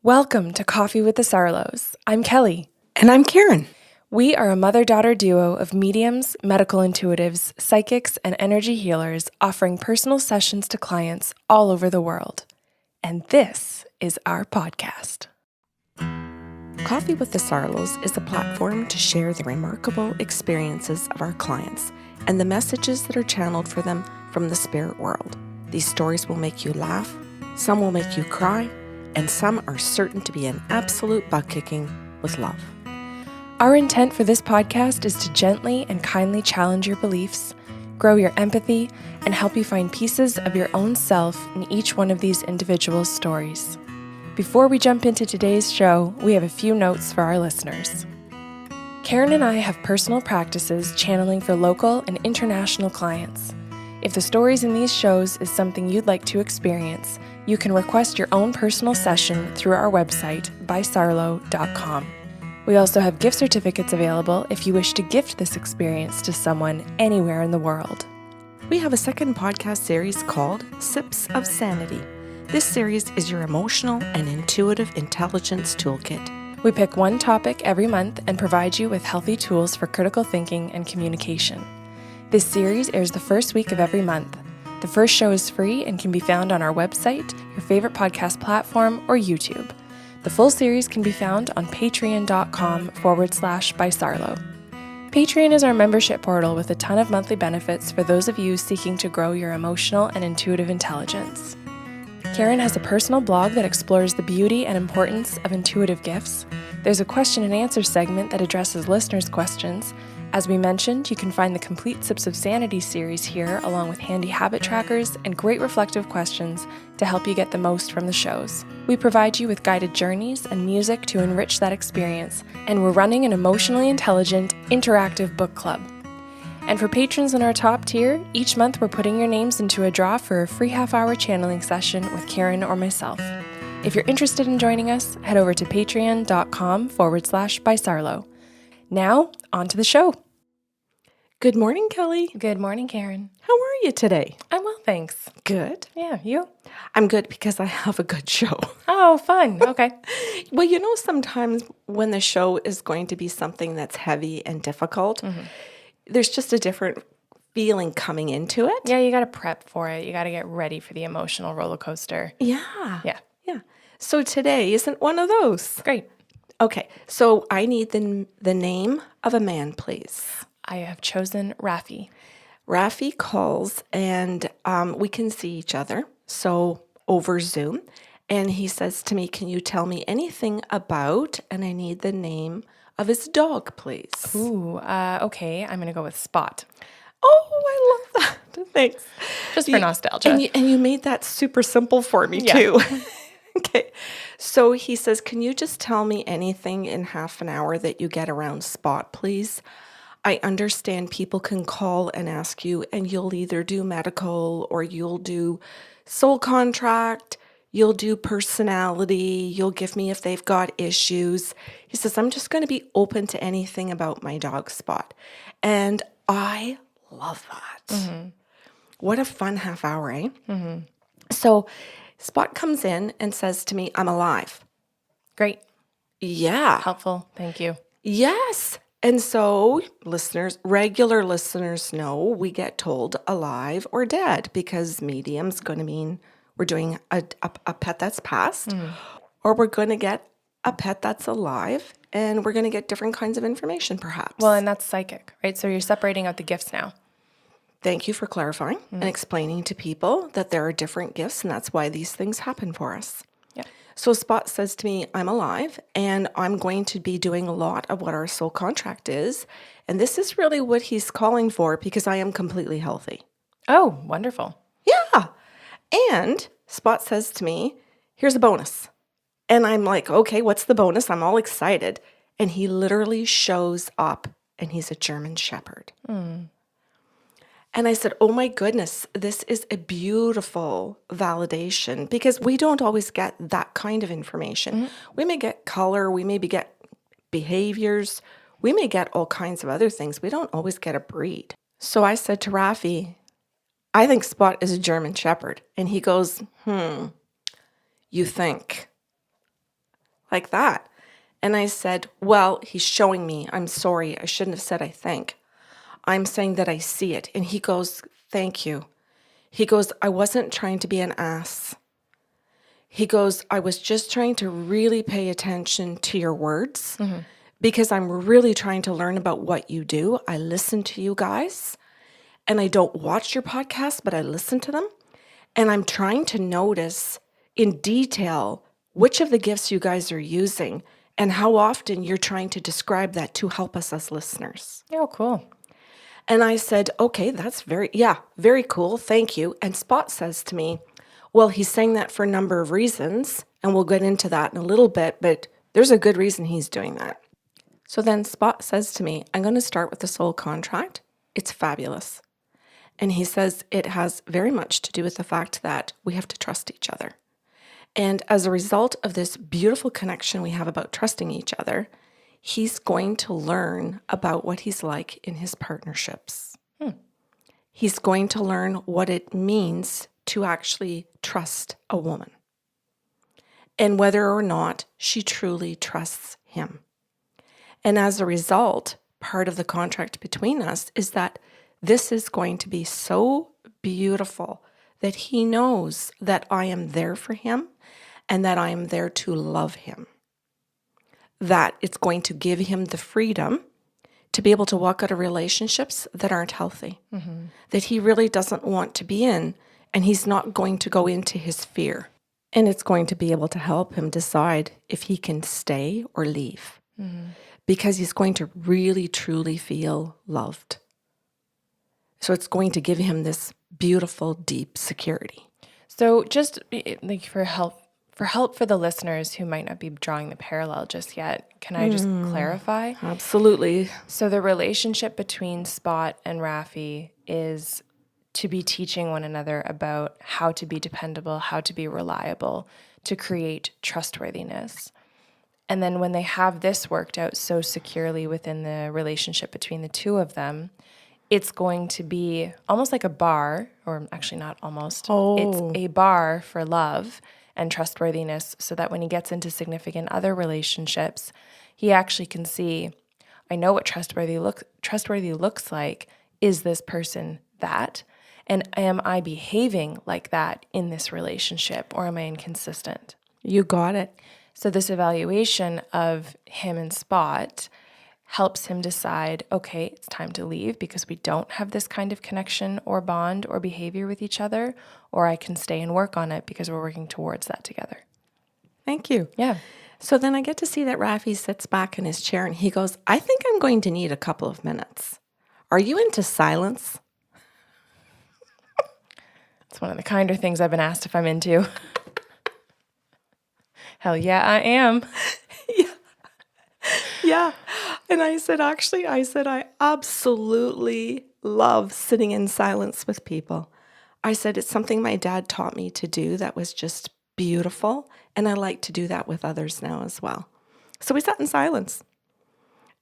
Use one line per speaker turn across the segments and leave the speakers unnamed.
Welcome to Coffee with the Sarlos. I'm Kelly.
And I'm Karen.
We are a mother-daughter duo of mediums, medical intuitives, psychics, and energy healers offering personal sessions to clients all over the world. And this is our podcast.
Coffee with the Sarlos is a platform to share the remarkable experiences of our clients and the messages that are channeled for them from the spirit world. These stories will make you laugh, some will make you cry, and some are certain to be an absolute butt-kicking with love.
Our intent for this podcast is to gently and kindly challenge your beliefs, grow your empathy, and help you find pieces of your own self in each one of these individual stories. Before we jump into today's show, we have a few notes for our listeners. Karen and I have personal practices channeling for local and international clients. If the stories in these shows is something you'd like to experience, you can request your own personal session through our website, bysarlo.com. We also have gift certificates available if you wish to gift this experience to someone anywhere in the world.
We have a second podcast series called Sips of Sanity. This series is your emotional and intuitive intelligence toolkit.
We pick one topic every month and provide you with healthy tools for critical thinking and communication. This series airs the first week of every month. The first show is free and can be found on our website, your favorite podcast platform, or YouTube. The full series can be found on patreon.com/bysarlo. Patreon is our membership portal with a ton of monthly benefits for those of you seeking to grow your emotional and intuitive intelligence. Karen has a personal blog that explores the beauty and importance of intuitive gifts. There's a question and answer segment that addresses listeners' questions. As we mentioned, you can find the complete Sips of Sanity series here, along with handy habit trackers and great reflective questions to help you get the most from the shows. We provide you with guided journeys and music to enrich that experience, and we're running an emotionally intelligent, interactive book club. And for patrons in our top tier, each month we're putting your names into a draw for a free half-hour channeling session with Karen or myself. If you're interested in joining us, head over to patreon.com/bysarlo. Now, on to the show.
Good morning, Kelly.
Good morning, Karen.
How are you today?
I'm well, thanks.
Good.
Yeah, you?
I'm good because I have a good show.
Oh, fun. Okay.
Well, sometimes when the show is going to be something that's heavy and difficult, there's just a different feeling coming into it.
Yeah, you got to prep for it. You got to get ready for the emotional roller coaster.
Yeah.
Yeah.
Yeah. So today isn't one of those.
Great.
Okay. So I need the name of a man, please.
I have chosen Rafi.
Rafi calls and we can see each other, so over Zoom. And he says to me, can you tell me anything about, and I need the name of his dog, please.
Ooh, okay. I'm going to go with Spot.
Oh, I love that. Thanks.
Just for nostalgia.
And you made that super simple for me too. Okay. So he says, can you just tell me anything in half an hour that you get around Spot, please? I understand people can call and ask you, and you'll either do medical or you'll do soul contract, you'll do personality, you'll give me if they've got issues. He says, I'm just going to be open to anything about my dog Spot. And I love that. Mm-hmm. What a fun half hour, eh? Mm-hmm. So Spot comes in and says to me, I'm alive.
Great.
Yeah.
Helpful. Thank you.
Yes. And so regular listeners know we get told alive or dead because medium's going to mean we're doing a pet that's passed or we're going to get a pet that's alive and we're going to get different kinds of information perhaps.
Well, and that's psychic, right? So you're separating out the gifts now.
Thank you for clarifying and explaining to people that there are different gifts and that's why these things happen for us.
Yeah.
So Spot says to me, I'm alive and I'm going to be doing a lot of what our soul contract is. And this is really what he's calling for because I am completely healthy.
Oh, wonderful.
Yeah. And Spot says to me, here's a bonus. And I'm like, okay, what's the bonus? I'm all excited. And he literally shows up and he's a German Shepherd. And I said, oh my goodness, this is a beautiful validation because we don't always get that kind of information. We may get color, we maybe get behaviors, we may get all kinds of other things. We don't always get a breed. So I said to Rafi, I think Spot is a German Shepherd. And he goes, you think? like that. And I said, well, he's showing me. I'm sorry. I shouldn't have said I think. I'm saying that I see it. And he goes, thank you. He goes, I wasn't trying to be an ass. He goes, I was just trying to really pay attention to your words because I'm really trying to learn about what you do. I listen to you guys and I don't watch your podcasts, but I listen to them. And I'm trying to notice in detail which of the gifts you guys are using and how often you're trying to describe that to help us as listeners.
Oh, cool.
And I said, okay, that's very cool. Thank you. And Spot says to me, well, he's saying that for a number of reasons, and we'll get into that in a little bit, but there's a good reason he's doing that. So then Spot says to me, I'm going to start with the soul contract. It's fabulous. And he says it has very much to do with the fact that we have to trust each other. And as a result of this beautiful connection we have about trusting each other, he's going to learn about what he's like in his partnerships. He's going to learn what it means to actually trust a woman and whether or not she truly trusts him. And as a result, part of the contract between us is that this is going to be so beautiful that he knows that I am there for him and that I am there to love him. That it's going to give him the freedom to be able to walk out of relationships that aren't healthy, that he really doesn't want to be in, and he's not going to go into his fear. And it's going to be able to help him decide if he can stay or leave, because he's going to really, truly feel loved. So it's going to give him this beautiful, deep security.
So just like for help for the listeners who might not be drawing the parallel just yet, can I just clarify?
Absolutely.
So the relationship between Spot and Rafi is to be teaching one another about how to be dependable, how to be reliable, to create trustworthiness. And then when they have this worked out so securely within the relationship between the two of them, it's going to be almost like a bar, or actually not almost. It's a bar for love and trustworthiness, so that when he gets into significant other relationships, he actually can see, I know what trustworthy looks like. Is this person that? And am I behaving like that in this relationship, or am I inconsistent?
You got it.
So this evaluation of him and Spot helps him decide, okay, it's time to leave because we don't have this kind of connection or bond or behavior with each other, or I can stay and work on it because we're working towards that together.
Thank you.
Yeah.
So then I get to see that Rafi sits back in his chair and he goes, I think I'm going to need a couple of minutes. Are you into silence?
It's one of the kinder things I've been asked if I'm into. Hell yeah, I am.
Yeah. And I said, I absolutely love sitting in silence with people. I said, it's something my dad taught me to do that was just beautiful. And I like to do that with others now as well. So we sat in silence.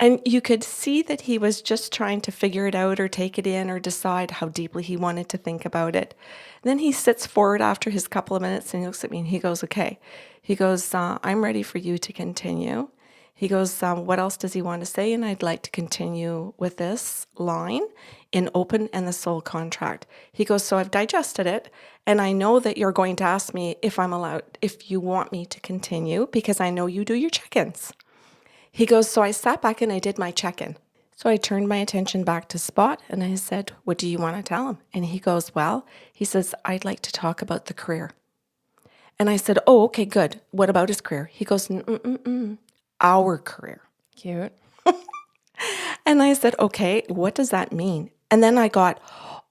And you could see that he was just trying to figure it out or take it in or decide how deeply he wanted to think about it. And then he sits forward after his couple of minutes and he looks at me and he goes, okay. He goes, I'm ready for you to continue. He goes, what else does he want to say? And I'd like to continue with this line in open and the soul contract. He goes, so I've digested it. And I know that you're going to ask me if I'm allowed, if you want me to continue, because I know you do your check-ins. He goes, so I sat back and I did my check-in. So I turned my attention back to Spot and I said, what do you want to tell him? And he goes, well, he says, I'd like to talk about the career. And I said, oh, okay, good. What about his career? He goes, our career.
Cute.
And I said, okay, what does that mean? And then I got,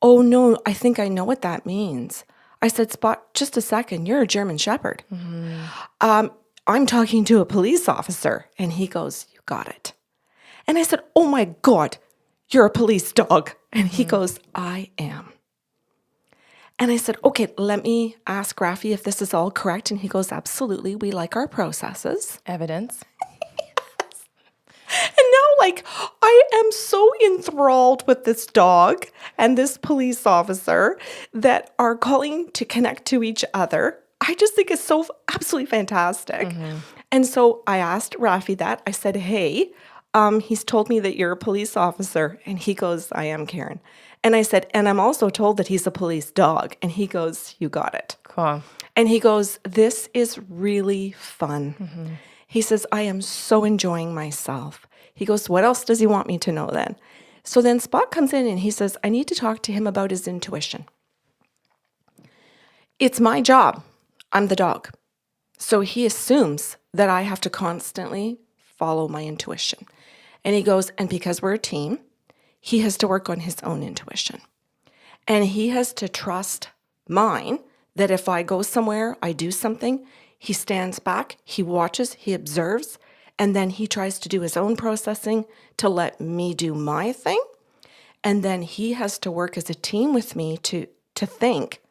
oh no, I think I know what that means. I said, Spot, just a second, you're a German Shepherd. I'm talking to a police officer. And he goes, you got it. And I said, oh my God, you're a police dog. And he goes, I am. And I said, okay, let me ask Rafi if this is all correct. And he goes, absolutely. We like our processes.
Evidence.
And now, I am so enthralled with this dog and this police officer that are calling to connect to each other. I just think it's so absolutely fantastic. And so I asked Rafi that. I said, hey, he's told me that you're a police officer. And he goes, I am, Karen. And I said, and I'm also told that he's a police dog. And he goes, you got it.
Cool.
And he goes, this is really fun.
Mm-hmm.
He says, I am so enjoying myself. He goes, what else does he want me to know then? So then Spot comes in and he says, I need to talk to him about his intuition. It's my job. I'm the dog. So he assumes that I have to constantly follow my intuition. And he goes, and because we're a team, he has to work on his own intuition. And he has to trust mine that if I go somewhere, I do something, he stands back, he watches, he observes, and then he tries to do his own processing to let me do my thing. And then he has to work as a team with me to think,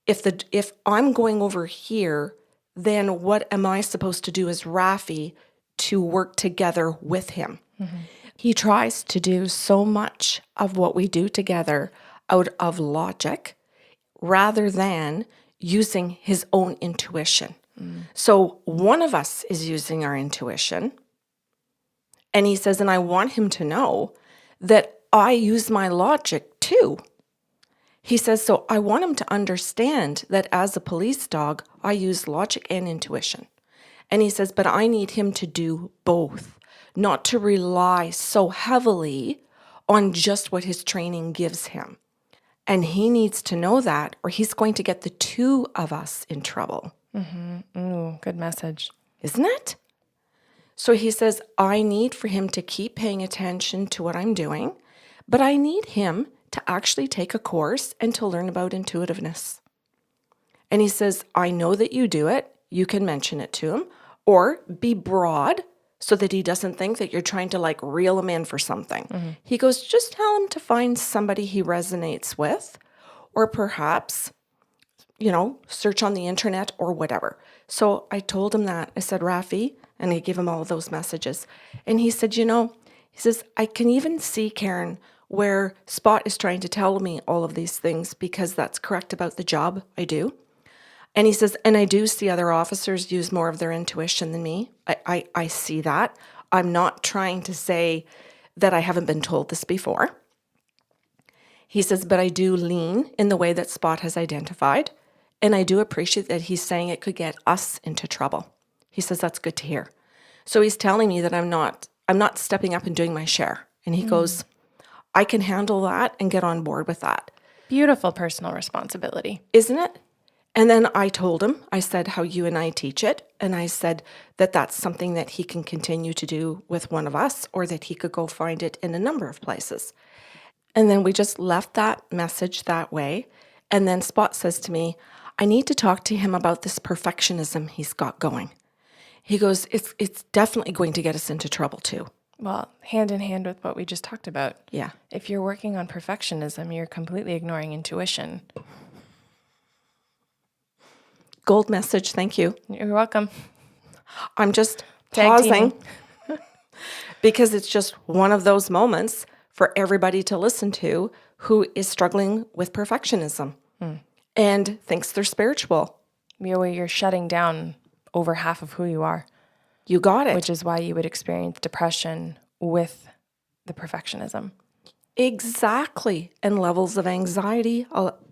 if I'm going over here, then what am I supposed to do as Rafi to work together with him? Mm-hmm. He tries to do so much of what we do together out of logic rather than using his own intuition. So one of us is using our intuition. And he says, and I want him to know that I use my logic too. He says, so I want him to understand that as a police dog, I use logic and intuition. And he says, but I need him to do both, not to rely so heavily on just what his training gives him. And he needs to know that, or he's going to get the two of us in trouble.
Mm-hmm. Ooh, good message.
Isn't it? So he says, I need for him to keep paying attention to what I'm doing, but I need him to actually take a course and to learn about intuitiveness. And he says, I know that you do it. You can mention it to him, or be broad so that he doesn't think that you're trying to like reel him in for something. Mm-hmm. He goes, just tell him to find somebody he resonates with, or perhaps, search on the internet or whatever. So I told him that. I said, Rafi, and I gave him all of those messages. And he said, he says, I can even see, Karen, where Spot is trying to tell me all of these things because that's correct about the job I do. And he says, and I do see other officers use more of their intuition than me. I see that. I'm not trying to say that I haven't been told this before. He says, but I do lean in the way that Spot has identified. And I do appreciate that he's saying it could get us into trouble. He says, that's good to hear. So he's telling me that I'm not stepping up and doing my share. And he goes, I can handle that and get on board with that.
Beautiful personal responsibility.
Isn't it? And then I told him, I said how you and I teach it. And I said that that's something that he can continue to do with one of us, or that he could go find it in a number of places. And then we just left that message that way. And then Spot says to me, I need to talk to him about this perfectionism he's got going. He goes, it's definitely going to get us into trouble too.
Well, hand in hand with what we just talked about.
Yeah.
If you're working on perfectionism, you're completely ignoring intuition.
Gold message. Thank you.
You're welcome.
I'm just
Tag
pausing
teaming.
because it's just one of those moments for everybody to listen to who is struggling with perfectionism and thinks they're spiritual.
You're shutting down over half of who you are.
You got it.
Which is why you would experience depression with the perfectionism.
Exactly. And levels of anxiety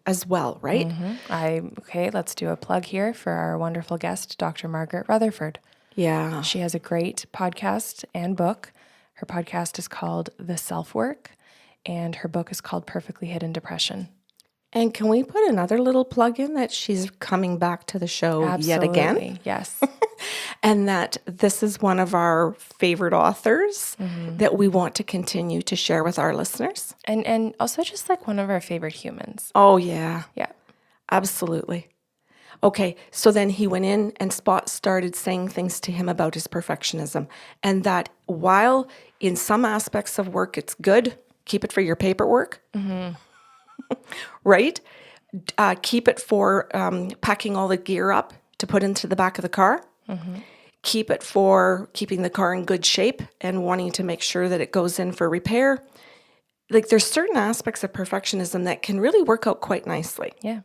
as well, right?
Mm-hmm. Okay, let's do a plug here for our wonderful guest, Dr. Margaret Rutherford.
Yeah.
She has a great podcast and book. Her podcast is called The Self-Work, and her book is called Perfectly Hidden Depression.
And can we put another little plug in that she's coming back to the show yet again?
Yes.
And that this is one of our favorite authors that we want to continue to share with our listeners.
And also just like one of our favorite humans.
Oh, yeah.
Yeah.
Absolutely. Okay, so then he went in and Spot started saying things to him about his perfectionism. And that while in some aspects of work it's good, keep it for your paperwork. Mm-hmm. Right? Keep it for packing all the gear up to put into the back of the car. Mm-hmm. Keep it for keeping the car in good shape and wanting to make sure that it goes in for repair. Like there's certain aspects of perfectionism that can really work out quite nicely.
Yeah.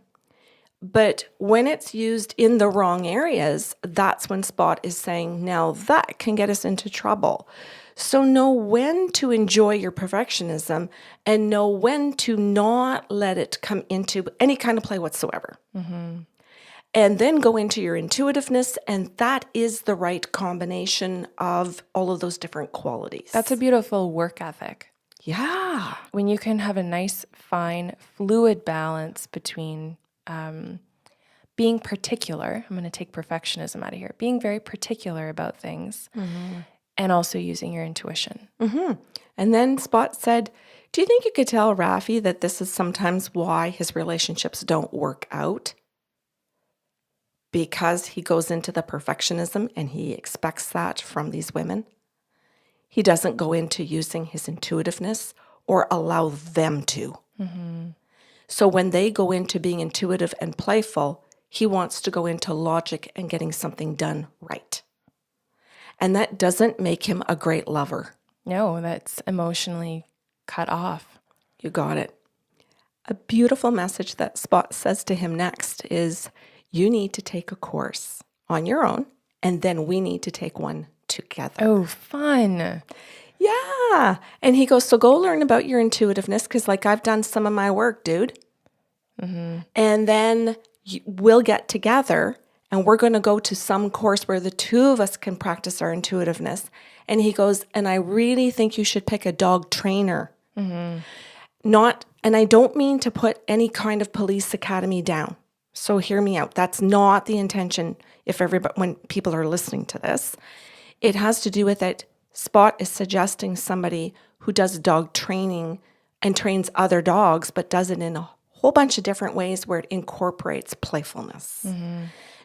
But when it's used in the wrong areas, that's when Spot is saying, now that can get us into trouble. So know when to enjoy your perfectionism and know when to not let it come into any kind of play whatsoever. And then go into your intuitiveness, and that is the right combination of all of those different qualities.
That's a beautiful work ethic.
Yeah.
When you can have a nice, fine, fluid balance between being particular, I'm going to take perfectionism out of here, being very particular about things, and also using your intuition.
And then Spot said, do you think you could tell Rafi that this is sometimes why his relationships don't work out? Because he goes into the perfectionism and he expects that from these women. He doesn't go into using his intuitiveness or allow them to. So when they go into being intuitive and playful, he wants to go into logic and getting something done right. And that doesn't make him a great lover.
No, that's emotionally cut off.
You got it. A beautiful message that Spot says to him next is, you need to take a course on your own, and then we need to take one together.
Oh, fun.
Yeah. And he goes, so go learn about your intuitiveness, because like I've done some of my work, dude. And then we'll get together and we're going to go to some course where the two of us can practice our intuitiveness. And he goes, and I really think you should pick a dog trainer. Not, and I don't mean to put any kind of police academy down. So hear me out. That's not the intention when people are listening to this. It has to do with it. Spot is suggesting somebody who does dog training and trains other dogs, but does it in a whole bunch of different ways where it incorporates playfulness.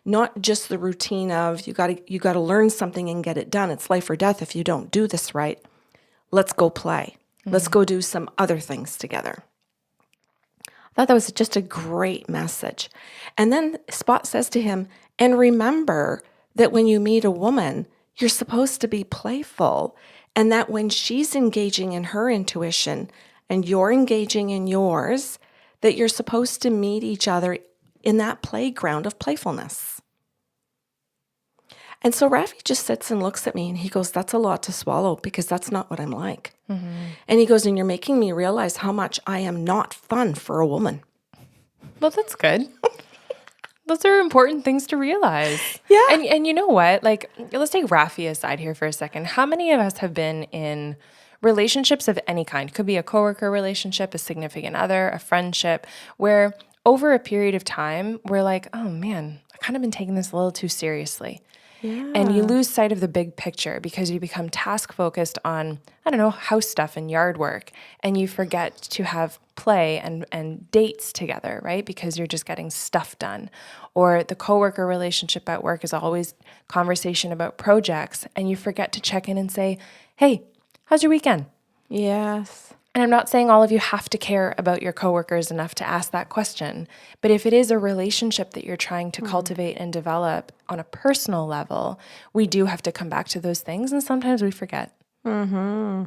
Not just the routine of you got to learn something and get it done. It's life or death if you don't do this right. Let's go play. Let's go do some other things together. I thought that was just a great message. And then Spot says to him, and remember that when you meet a woman, you're supposed to be playful, and that when she's engaging in her intuition and you're engaging in yours, that you're supposed to meet each other in that playground of playfulness. And so Rafi just sits and looks at me and he goes, that's a lot to swallow because that's not what I'm like. And he goes, and you're making me realize how much I am not fun for a woman.
Well, that's good. Those are important things to realize.
Yeah.
And you know what? Like, let's take Rafi aside here for a second. How many of us have been in relationships of any kind? Could be a coworker relationship, a significant other, a friendship, where over a period of time, we're like, oh man, I kind of been taking this a little too seriously.
Yeah.
And you lose sight of the big picture because you become task focused on, I don't know, house stuff and yard work. And you forget to have play and dates together, right? Because you're just getting stuff done. Or the coworker relationship at work is always conversation about projects. And you forget to check in and say, hey, how's your weekend?
Yes.
And I'm not saying all of you have to care about your coworkers enough to ask that question, but if it is a relationship that you're trying to cultivate and develop on a personal level, we do have to come back to those things, and sometimes we forget.
I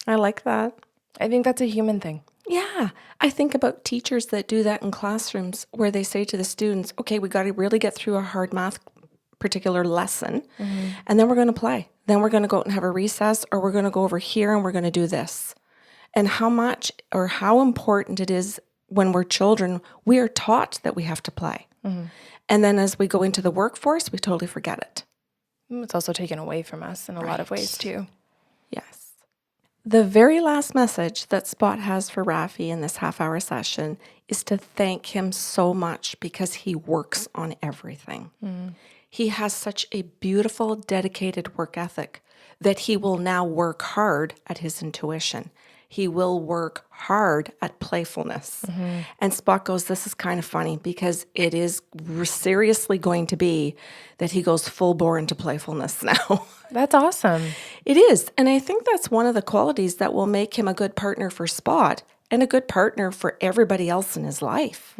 like that.
I think that's a human thing.
Yeah. I think about teachers that do that in classrooms where they say to the students, okay, we got to really get through a hard math particular lesson, and then we're going to play. Then we're going to go out and have a recess, or we're going to go over here and we're going to do this. And how much or how important it is when we're children, we are taught that we have to play. And then as we go into the workforce, we totally forget it.
It's also taken away from us in a lot of ways too.
Yes. The very last message that Spot has for Rafi in this half-hour session is to thank him so much because he works on everything. He has such a beautiful, dedicated work ethic that he will now work hard at his intuition. He will work hard at playfulness. And Spot goes, this is kind of funny because it is seriously going to be that he goes full bore into playfulness now.
That's awesome.
It is. And I think that's one of the qualities that will make him a good partner for Spot and a good partner for everybody else in his life.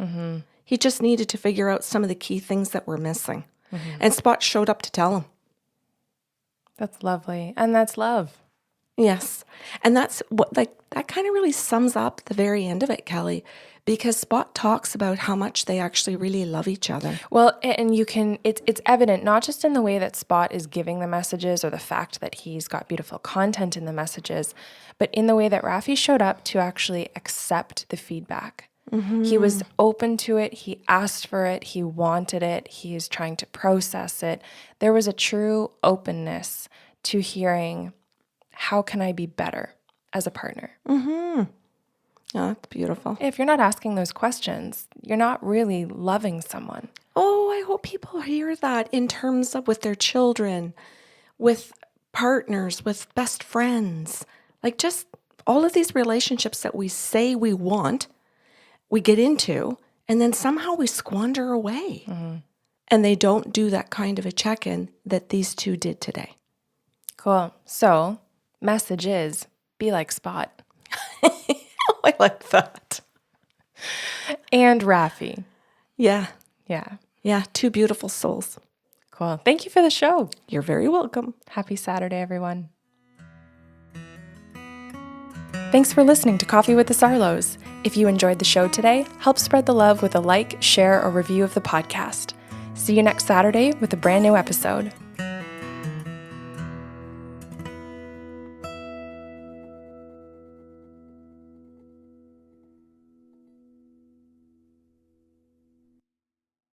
He just needed to figure out some of the key things that were missing. And Spot showed up to tell him.
That's lovely. And that's love.
Yes. And that's what, like, that kind of really sums up the very end of it, Kelly, because Spot talks about how much they actually really love each other.
Well, and it's evident not just in the way that Spot is giving the messages or the fact that he's got beautiful content in the messages, but in the way that Rafi showed up to actually accept the feedback. He was open to it. He asked for it. He wanted it. He is trying to process it. There was a true openness to hearing, how can I be better as a partner?
Oh, that's beautiful.
If you're not asking those questions, you're not really loving someone.
Oh, I hope people hear that in terms of with their children, with partners, with best friends, like just all of these relationships that we say we want, we get into, and then somehow we squander away. And they don't do that kind of a check-in that these two did today.
Cool. So, message is, be like Spot.
Oh, I like that.
And Rafi.
Yeah.
Yeah.
Yeah. Two beautiful souls.
Cool. Thank you for the show.
You're very welcome.
Happy Saturday, everyone. Thanks for listening to Coffee with the Sarlos. If you enjoyed the show today, help spread the love with a like, share, or review of the podcast. See you next Saturday with a brand new episode.